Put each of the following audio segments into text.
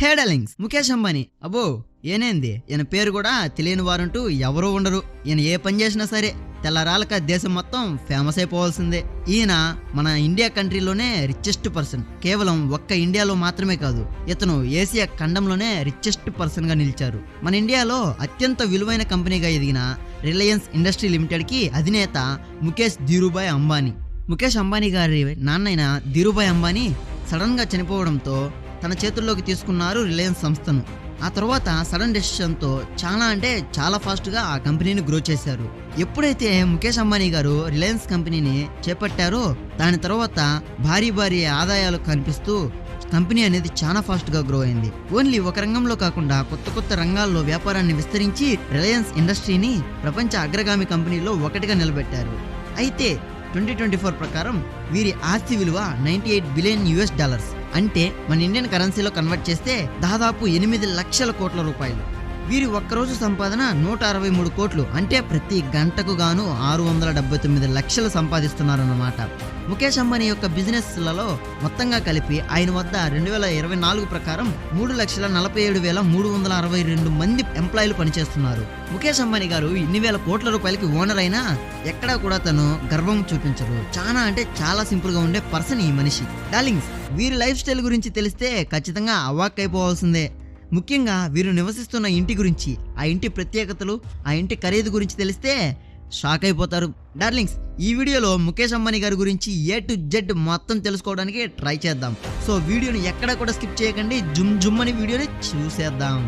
హే darlings, Mukesh Ambani అబ్బో ఏనేంది ఈయన పేరు కూడా తెలియని వారంటూ ఎవరూ ఉండరు. ఈయన ఏ పని చేసినా సరే తెల్లరాలక దేశం మొత్తం ఫేమస్ అయిపోవాల్సిందే. ఈయన మన ఇండియా కంట్రీలోనే రిచెస్ట్ పర్సన్. కేవలం ఒక్క ఇండియాలో మాత్రమే కాదు, ఇతను ఏసియా ఖండంలోనే రిచెస్ట్ పర్సన్ గా నిలిచారు. మన ఇండియాలో అత్యంత విలువైన కంపెనీగా ఎదిగిన రిలయన్స్ ఇండస్ట్రీ లిమిటెడ్ కి అధినేత ముఖేష్ ధీరుభాయ్ అంబానీ. ముఖేష్ అంబానీ గారి నాన్నైన ధీరుభాయ్ అంబానీ సడన్ గా చనిపోవడంతో తన చేతుల్లోకి తీసుకున్నారు రిలయన్స్ సంస్థను. ఆ తర్వాత సడన్ డెసిషన్తో చాలా ఫాస్ట్గా ఆ కంపెనీని గ్రో చేశారు. ఎప్పుడైతే ముఖేష్ అంబానీ గారు రిలయన్స్ కంపెనీని చేపట్టారో దాని తర్వాత భారీ ఆదాయాలు కనిపిస్తూ కంపెనీ అనేది చాలా ఫాస్ట్గా గ్రో అయింది. ఓన్లీ ఒక రంగంలో కాకుండా కొత్త రంగాల్లో వ్యాపారాన్ని విస్తరించి రిలయన్స్ ఇండస్ట్రీని ప్రపంచ అగ్రగామి కంపెనీలో ఒకటిగా నిలబెట్టారు. అయితే 2024 ప్రకారం వీరి ఆస్తి విలువ $98 బిలియన్, అంటే మన ఇండియన్ కరెన్సీలో కన్వర్ట్ చేస్తే దాదాపు 8 లక్షల కోట్ల రూపాయలు. వీరి ఒక్కరోజు సంపాదన 163 కోట్లు, అంటే ప్రతి గంటకు గాను 679 లక్షలు సంపాదిస్తున్నారన్నమాట. ముఖేష్ అంబానీ యొక్క బిజినెస్లలో మొత్తంగా కలిపి ఆయన వద్ద 2024 ప్రకారం 3,47,362 మంది ఎంప్లాయీలు పనిచేస్తున్నారు. ముఖేష్ అంబానీ గారు ఇన్ని వేల కోట్ల రూపాయలకి ఓనర్ అయినా ఎక్కడా కూడా తను గర్వం చూపించరు. చాలా సింపుల్ గా ఉండే పర్సన్ ఈ మనిషి. డార్లింగ్స్, వీరి లైఫ్ స్టైల్ గురించి తెలిస్తే ఖచ్చితంగా అవాక్ అయిపోవాల్సిందే. ముఖ్యంగా వీరు నివసిస్తున్న ఇంటి గురించి, ఆ ఇంటి ప్రత్యేకతలు, ఆ ఇంటి ఖరీదు గురించి తెలిస్తే షాక్ అయిపోతారు. డార్లింగ్స్, ఈ వీడియోలో ముఖేష్ అంబానీ గారి గురించి A to Z మొత్తం తెలుసుకోవడానికి ట్రై చేద్దాం. సో వీడియోని ఎక్కడా కూడా స్కిప్ చేయకండి, జుమ్ అని వీడియోని చూసేద్దాం.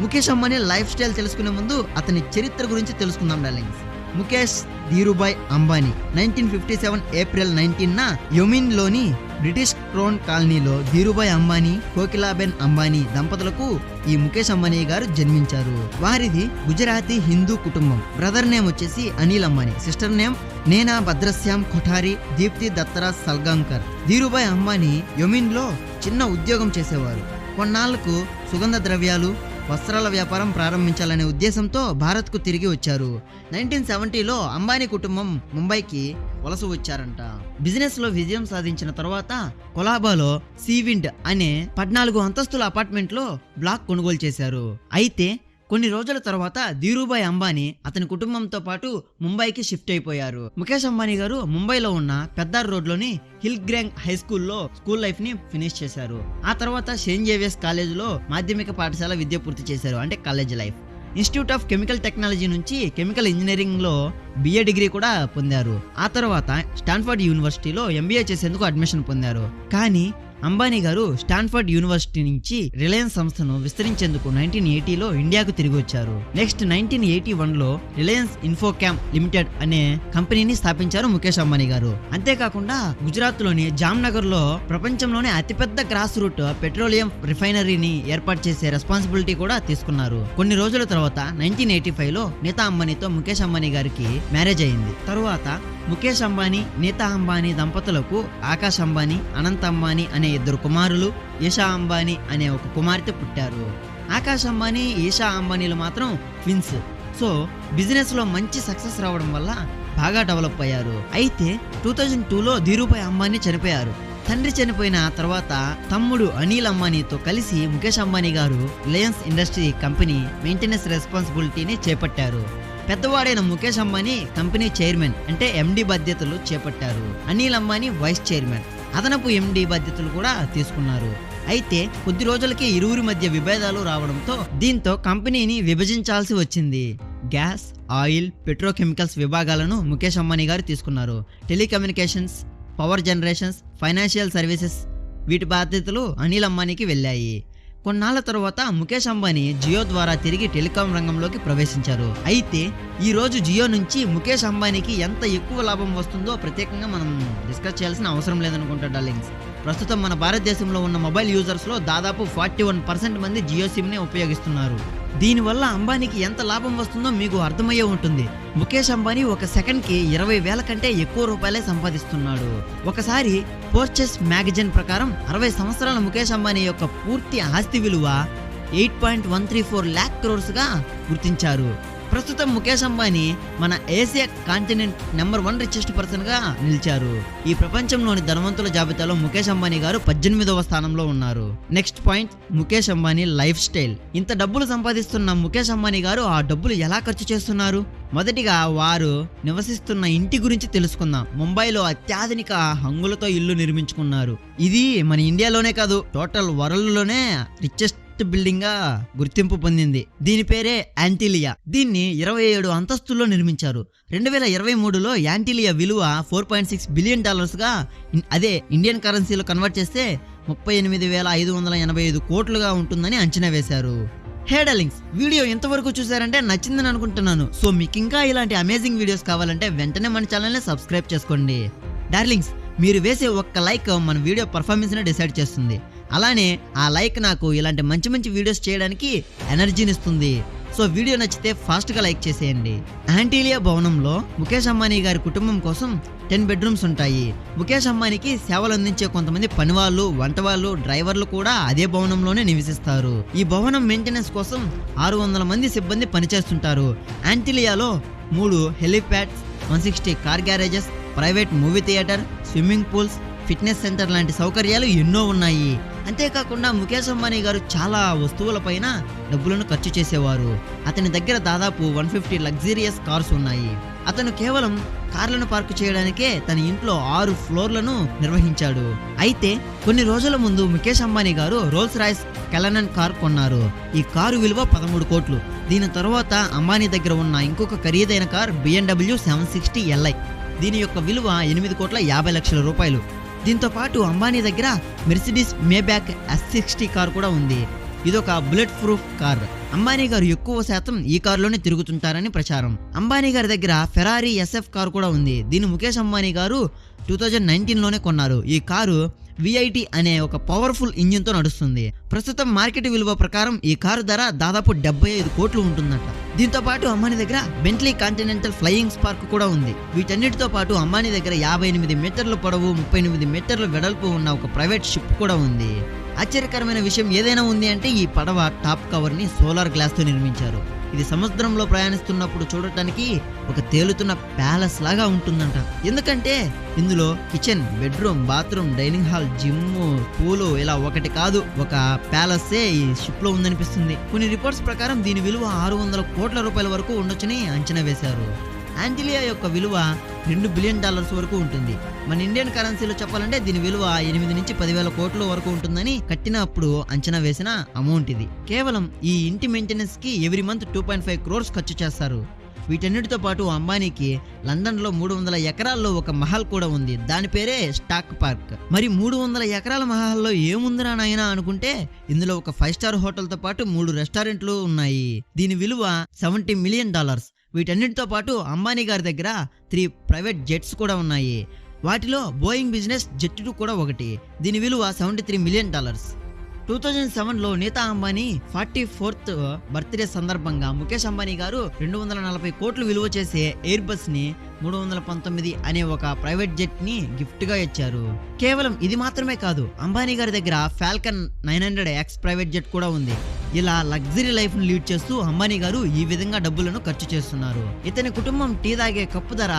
ముఖేష్ అంబానీ లైఫ్ స్టైల్ తెలుసుకునే ముందు అతని చరిత్ర గురించి తెలుసుకుందాం డార్లింగ్స్. ముఖేష్ ధీరుభాయ్ అంబానీ 1957 ఏప్రిల్ 19న యొమిన్లోని బ్రిటిష్ క్రౌన్ కాలనీలో ధీరుభాయ్ అంబానీ, కోకిలాబెన్ అంబానీ దంపతులకు ఈ ముఖేష్ అంబానీ గారు జన్మించారు. వారిది గుజరాతీ హిందూ కుటుంబం. బ్రదర్ నేమ్ వచ్చేసి అనిల్ అంబానీ, సిస్టర్ నేమ్ నేనా భద్రశ్యామ్ కొఠారి, దీప్తి దత్తరాజ్ సల్గాంకర్. ధీరుభాయ్ అంబానీ యొమిన్లో చిన్న ఉద్యోగం చేసేవారు. కొన్నాళ్లకు సుగంధ ద్రవ్యాలు, వస్త్రాల వ్యాపారం ప్రారంభించాలనే ఉద్దేశంతో భారత్కు తిరిగి వచ్చారు. 1970లో అంబానీ కుటుంబం ముంబైకి వలస వచ్చారంట. బిజినెస్ లో విజయం సాధించిన తర్వాత కొలాబాలో సీవిండ్ అనే 14 అంతస్తుల అపార్ట్మెంట్ లో బ్లాక్ కొనుగోలు చేశారు. అయితే కొన్ని రోజుల తర్వాత ధీరుభాయ్ అంబానీ అతని కుటుంబంతో పాటు ముంబైకి షిఫ్ట్ అయిపోయారు. ముఖేష్ అంబానీ గారు ముంబైలో ఉన్న పెద్దార్ రోడ్లోని హిల్ గ్రాంగ్ హై స్కూల్లో స్కూల్ లైఫ్ ని ఫినిష్ చేశారు. ఆ తర్వాత సెయింట్ జేవియర్స్ కాలేజీలో మాధ్యమిక పాఠశాల విద్య పూర్తి చేశారు, అంటే college life. Institute of chemical technology నుంచి కెమికల్ ఇంజనీరింగ్ లో BA డిగ్రీ కూడా పొందారు. ఆ తర్వాత స్టాన్ఫర్డ్ యూనివర్సిటీలో MBA చేసేందుకు అడ్మిషన్ పొందారు. కానీ అంబానీ గారు స్టాన్ఫర్డ్ యూనివర్సిటీ నుంచి రిలయన్స్ సంస్థను విస్తరించేందుకు 1980లో ఇండియాకు తిరిగి వచ్చారు. నెక్స్ట్ 1981లో రిలయన్స్ ఇన్ఫోకామ్ లిమిటెడ్ అనే కంపెనీని స్థాపించారు ముఖేష్ అంబానీ గారు. అంతేకాకుండా గుజరాత్ లోని జామ్నగర్ లో ప్రపంచంలోనే అతిపెద్ద గ్రాస్ రూట్ పెట్రోలియం రిఫైనరీని ఏర్పాటు చేసే రెస్పాన్సిబిలిటీ కూడా తీసుకున్నారు. కొన్ని రోజుల తర్వాత 1985లో నీతా అంబానీతో ముఖేష్ అంబానీ గారికి మ్యారేజ్ అయింది. తరువాత ముఖేష్ అంబానీ, నీతా అంబానీ దంపతులకు ఆకాష్ అంబానీ, అనంత్ అంబానీ అనే 2 కుమారులు, ఈషా అంబానీ అనే ఒక కుమార్తె పుట్టారు. ఆకాష్ అంబానీ, ఈషా అంబానీలు మాత్రం ట్విన్స్. సో బిజినెస్ లో మంచి సక్సెస్ రావడం వల్ల బాగా డెవలప్ అయ్యారు. అయితే 2002లో ధీరుభాయ్ అంబానీ చనిపోయారు. తండ్రి చనిపోయిన తర్వాత తమ్ముడు అనిల్ అంబానీతో కలిసి ముఖేష్ అంబానీ గారు రిలయన్స్ ఇండస్ట్రీ కంపెనీ మెయింటెనెన్స్ రెస్పాన్సిబిలిటీని చేపట్టారు. పెద్దవాడైన ముఖేష్ అంబానీ కంపెనీ చైర్మన్, అంటే MD బాధ్యతలు చేపట్టారు. అనిల్ అంబానీ వైస్ చైర్మన్, అదనపు MD బాధ్యతలు కూడా తీసుకున్నారు. అయితే కొద్ది రోజులకి ఇరువురి మధ్య విభేదాలు రావడంతో దీంతో కంపెనీని విభజించాల్సి వచ్చింది. గ్యాస్, ఆయిల్, పెట్రోకెమికల్స్ విభాగాలను ముఖేష్ అంబానీ గారు తీసుకున్నారు. Telecommunications, power generations, financial services వీటి బాధ్యతలు అనిల్ అంబానీకి వెళ్ళాయి. కొన్నాళ్ల తర్వాత ముఖేష్ అంబానీ జియో ద్వారా తిరిగి టెలికాం రంగంలోకి ప్రవేశించారు. అయితే ఈ రోజు జియో నుంచి ముఖేష్ అంబానీకి ఎంత ఎక్కువ లాభం వస్తుందో ప్రత్యేకంగా మనం డిస్కస్ చేయాల్సిన అవసరం లేదనుకుంటా డార్లింగ్స్. ప్రస్తుతం మన భారతదేశంలో ఉన్న మొబైల్ యూజర్స్ లో దాదాపు 41% మంది జియో సిమ్ ని ఉపయోగిస్తున్నారు. దీనివల్ల అంబానీకి ఎంత లాభం వస్తుందో మీకు అర్థమయ్యే ఉంటుంది. ముఖేష్ అంబానీ ఒక సెకండ్ కి 20,000 కంటే ఎక్కువ రూపాయలే సంపాదిస్తున్నాడు. ఒకసారి పోర్చెస్ మ్యాగజైన్ ప్రకారం 60 సంవత్సరాల ముఖేష్ అంబానీ యొక్క పూర్తి ఆస్తి విలువ 8.134 lakh crores గా గుర్తించారు. ప్రస్తుతం ముఖేష్ అంబానీ మన Asia continent number 1 richest person గా నిలిచారు. ఈ ప్రపంచంలోని ధనవంతుల జాబితాలో ముఖేష్ అంబానీ గారు 18వ స్థానంలో ఉన్నారు. Next point, Mukesh Ambani life style. ఇంత డబ్బులు సంపాదిస్తున్న ముఖేష్ అంబానీ గారు ఆ డబ్బులు ఎలా ఖర్చు చేస్తున్నారు? మొదటిగా వారు నివసిస్తున్న ఇంటి గురించి తెలుసుకుందాం. ముంబైలో అత్యాధునిక హంగులతో ఇల్లు నిర్మించుకున్నారు. ఇది మన ఇండియాలోనే కాదు, టోటల్ వరల్డ్ లోనే రిచెస్ట్ బిల్డింగ్ గా గుర్తింపు పొందింది. దీని పేరే యాంటిలియా. దీన్ని 27 అంతస్తుల్లో నిర్మించారు. 2023లో యాంటిలియా విలువ $4.6 బిలియన్ గా, అదే ఇండియన్ కరెన్సీలో కన్వర్ట్ చేస్తే 38,585 కోట్లుగా ఉంటుందని అంచనా వేశారు. హే డార్లింగ్స్, వీడియో ఎంతవరకు చూసారంటే నచ్చిందని అనుకుంటున్నాను. సో మీకు ఇంకా ఇలాంటి అమేజింగ్ వీడియోస్ కావాలంటే వెంటనే మన ఛానల్ని సబ్స్క్రైబ్ చేసుకోండి. డార్లింగ్స్, మీరు వేసే ఒక్క లైక్ మన వీడియో పర్ఫార్మెన్స్ని డిసైడ్ చేస్తుంది. అలానే ఆ లైక్ నాకు ఇలాంటి మంచి మంచి వీడియోస్ చేయడానికి ఎనర్జీని ఇస్తుంది. సో వీడియో నచ్చితే ఫాస్ట్గా లైక్ చేసేయండి. యాంటిలియా భవనంలో ముఖేష్ అంబానీ గారి కుటుంబం కోసం 10 బెడ్రూమ్స్ ఉంటాయి. ముఖేష్ అంబానీకి సేవలు అందించే కొంతమంది పనివాళ్ళు, వంటవాళ్ళు, డ్రైవర్లు కూడా అదే భవనంలోనే నివసిస్తారు. ఈ భవనం మెయింటెనెన్స్ కోసం 600 మంది సిబ్బంది పనిచేస్తుంటారు. యాంటిలియాలో 3 helipads, 160 car garages, private movie theatre, swimming pools, fitness centre లాంటి సౌకర్యాలు ఎన్నో ఉన్నాయి. అంతేకాకుండా ముఖేష్ అంబానీ గారు చాలా వస్తువులపైన డబ్బులను ఖర్చు చేసేవారు. అతని దగ్గర దాదాపు 150 లగ్జరియస్ కార్స్ ఉన్నాయి. అతను కేవలం కార్లను పార్కు చేయడానికే తన ఇంట్లో 6 ఫ్లోర్లను నిర్వహించాడు. అయితే కొన్ని రోజుల ముందు ముఖేష్ అంబానీ గారు రోల్స్ రాయ్స్ కెలనన్ కార్ కొన్నారు. ఈ కారు విలువ 13 కోట్లు. దీని తర్వాత అంబానీ దగ్గర ఉన్న ఇంకొక ఖరీదైన కార్ BMW 760 Li. దీని యొక్క విలువ 8,50,00,000 రూపాయలు. దీంతో పాటు అంబానీ దగ్గర మెర్సిడీస్ మేబ్యాక్ S60 కార్ కూడా ఉంది. ఇదొక బుల్లెట్ ప్రూఫ్ కార్. అంబానీ గారు ఎక్కువ శాతం ఈ కారులోనే తిరుగుతుంటారని ప్రచారం. అంబానీ గారి దగ్గర ఫెరారీ SF కార్ కూడా ఉంది. దీన్ని ముఖేష్ అంబానీ గారు 2019లోనే కొన్నారు. ఈ కారు VIT అనే ఒక పవర్ఫుల్ ఇంజిన్తో నడుస్తుంది. ప్రస్తుతం మార్కెట్ విలువ ప్రకారం ఈ కారు ధర దాదాపు 75 కోట్లు ఉంటుందట. దీంతో పాటు అంబానీ దగ్గర బెంట్లీ కాంటినెంటల్ ఫ్లయింగ్ స్పార్క్ కూడా ఉంది. వీటన్నిటితో పాటు అంబానీ దగ్గర 58 మీటర్ల పొడవు, 38 మీటర్ల వెడల్పు ఉన్న ఒక ప్రైవేట్ షిప్ కూడా ఉంది. ఆశ్చర్యకరమైన విషయం ఏదైనా ఉంది అంటే ఈ పడవ టాప్ కవర్ ని సోలార్ గ్లాస్ తో నిర్మించారు. ఇది సముద్రంలో ప్రయాణిస్తున్నప్పుడు చూడటానికి ఒక తేలుతున్న ప్యాలెస్ లాగా ఉంటుందంట. ఎందుకంటే ఇందులో kitchen, bedroom, bathroom, dining hall, gym, పూలు ఇలా ఒకటి కాదు, ఒక ప్యాలెస్సే ఈ షిప్ లో ఉందనిపిస్తుంది. కొన్ని రిపోర్ట్స్ ప్రకారం దీని విలువ 600 కోట్ల రూపాయల వరకు ఉండొచ్చని అంచనా వేశారు. యాంటిలియా యొక్క విలువ $2 బిలియన్ వరకు ఉంటుంది. మన ఇండియన్ కరెన్సీలో చెప్పాలంటే దీని విలువ 8 నుంచి 10,000 కోట్ల వరకు ఉంటుందని కట్టినప్పుడు అంచనా వేసిన అమౌంట్ ఇది. కేవలం ఈ ఇంటి మెయింటెనెన్స్ కి ఎవ్రీ మంత్ 2.5 crores ఖర్చు చేస్తారు. వీటన్నిటితో పాటు అంబానీకి లండన్లో 300 ఎకరాల్లో ఒక మహల్ కూడా ఉంది. దాని పేరే స్టాక్ పార్క్. మరి 300 ఎకరాల మహల్లో ఏముందిరా నాయనా అనుకుంటే ఇందులో ఒక 5 స్టార్ హోటల్తో పాటు 3 రెస్టారెంట్లు ఉన్నాయి. దీని విలువ $70 మిలియన్. వీటన్నిటితో పాటు అంబానీ గారి దగ్గర 3 ప్రైవేట్ జెట్స్ కూడా ఉన్నాయి. వాటిలో బోయింగ్ బిజినెస్ జెట్ 2 కూడా ఒకటి. దీని విలువ $73 మిలియన్. 2007లో నీతా అంబానీ 44th బర్త్డే సందర్భంగా ముఖేష్ అంబానీ గారు 240 కోట్లు విలువ చేసే ఎయిర్ బస్ ని 319 అనే ఒక ప్రైవేట్ జెట్ ని గిఫ్ట్ గా ఇచ్చారు. కేవలం ఇది మాత్రమే కాదు, అంబానీ గారి దగ్గర ఫాల్కన్ 900X ప్రైవేట్ జెట్ కూడా ఉంది. ఇలా లగ్జరీ లైఫ్ ను లీడ్ చేస్తూ అంబానీ గారు ఈ విధంగా డబ్బులను ఖర్చు చేస్తున్నారు. ఇతని కుటుంబం టీ తాగే కప్పు ధర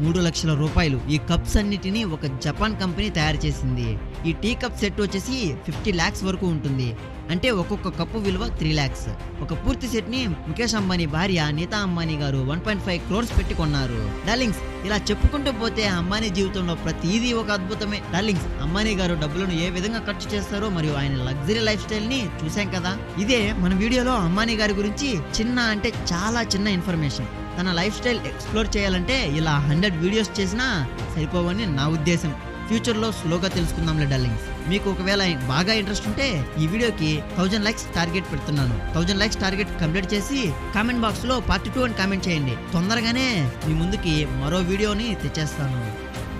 3 లక్షల రూపాయలు. ఈ కప్స్ అన్నిటిని ఒక జపాన్ కంపెనీ తయారు చేసింది. ఈ టీ కప్ సెట్ వచ్చేసి 50 lakhs వరకు ఉంటుంది. అంటే ఒక్కొక్క కప్పు విలువ 3 lakhs. ఒక పూర్తి సెట్ ని ముఖేష్ అంబానీ భార్య నీతా అంబానీ గారు 1.5 crores పెట్టి కొన్నారు. డార్లింగ్స్, ఇలా చెప్పుకుంటూ పోతే అంబానీ జీవితంలో ప్రతిదీ ఒక అద్భుతమే. డార్లింగ్స్, అంబానీ గారు డబ్బులను ఏ విధంగా ఖర్చు చేస్తారో మరియు ఆయన లగ్జరీ లైఫ్ స్టైల్ ని చూసాం కదా. ఇదే మన వీడియోలో అంబానీ గారి గురించి చిన్న అంటే చాలా చిన్న ఇన్ఫర్మేషన్. తన లైఫ్ స్టైల్ ఎక్స్ప్లోర్ చేయాలంటే ఇలా 100 వీడియోస్ చేసినా సరిపోవని నా ఉద్దేశం. ఫ్యూచర్లో స్లోగా తెలుసుకుందాంలే డార్లింగ్స్. మీకు ఒకవేళ బాగా ఇంట్రెస్ట్ ఉంటే ఈ వీడియోకి 1000 likes టార్గెట్ పెడుతున్నాను. 1000 likes టార్గెట్ కంప్లీట్ చేసి కామెంట్ బాక్స్ లో part 2 అని కామెంట్ చేయండి. తొందరగానే మీ ముందుకి మరో వీడియోని తెచ్చేస్తాను.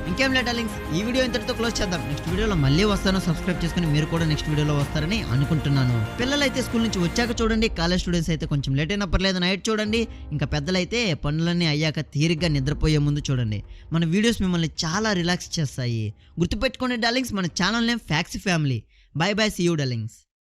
ఇంకేం లేదు డార్లింగ్స్, ఈ వీడియో ఇంతటితో క్లోజ్ చేద్దాం. నెక్స్ట్ వీడియోలో మళ్ళీ వస్తాను. సబ్స్క్రైబ్ చేసుకుని మీరు కూడా నెక్స్ట్ వీడియోలో వస్తారని అనుకుంటున్నాను. పిల్లలైతే స్కూల్ నుంచి వచ్చాక చూడండి, కాలేజ్ స్టూడెంట్స్ అయితే కొంచెం లేట్ అయినా పర్లేదు నైట్ చూడండి. ఇంకా పెద్దలైతే పనులన్నీ అయ్యాక తీరిగ్గా నిద్రపోయే ముందు చూడండి. మన వీడియోస్ మిమ్మల్ని చాలా రిలాక్స్ చేస్తాయి. గుర్తుపెట్టుకోండి డార్లింగ్స్, మన ఛానల్ నేమ్ ఫ్యాక్సీ family. Bye bye, see you darlings.